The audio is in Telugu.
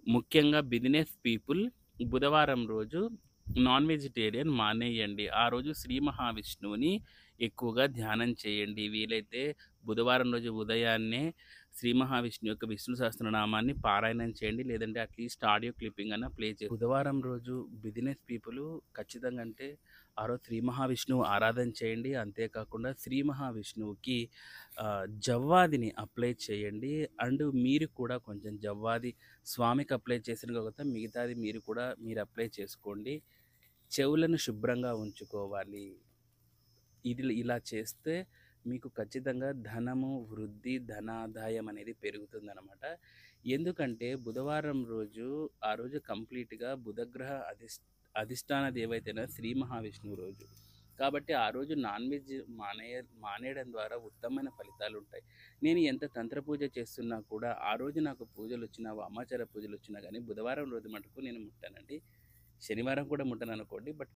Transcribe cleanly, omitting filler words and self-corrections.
ముఖ్యంగా బిజినెస్ పీపుల్ బుధవారం రోజు నాన్ వెజిటేరియన్ మానేయండి. ఆ రోజు శ్రీ మహావిష్ణువుని ఎక్కువగా ధ్యానం చేయండి. వీలైతే బుధవారం రోజు ఉదయాన్నే శ్రీ మహావిష్ణువు యొక్క విష్ణు సహస్రనామాన్ని పారాయణం చేయండి. లేదంటే అట్‌లీస్ట్ ఆడియో క్లిప్పింగ్ అన్నా ప్లే చేయండి. బుధవారం రోజు బిజినెస్ పీపుల్ ఖచ్చితంగా అంటే ఆ రోజు శ్రీ మహావిష్ణువు ఆరాధన చేయండి. అంతేకాకుండా శ్రీ మహావిష్ణువుకి జవ్వాదిని అప్లై చేయండి. అండ్ మీరు కూడా కొంచెం జవ్వాది స్వామికి అప్లై చేసిన తర్వాత మిగతాది మీరు అప్లై చేసుకోండి. చెవులను శుభ్రంగా ఉంచుకోవాలి. ఇలా చేస్తే మీకు ఖచ్చితంగా ధనము, వృద్ధి, ధనాదాయం అనేది పెరుగుతుందనమాట. ఎందుకంటే బుధవారం రోజు ఆ రోజు కంప్లీట్‌గా బుధగ్రహ అధిష్టాన దేవతైన శ్రీ మహావిష్ణువు రోజు. కాబట్టి ఆ రోజు నాన్ వెజ్ మానేయడం ద్వారా ఉత్తమమైన ఫలితాలుంటాయి. నేను ఎంత తంత్ర పూజ చేస్తున్నా కూడా ఆ రోజు నాకు పూజలొచ్చినా, వామాచార పూజలొచ్చినా గానీ బుధవారం రోజు మటుకు నేను ముట్టనండి. శనివారం కూడా ముట్టననుకోండి. బట్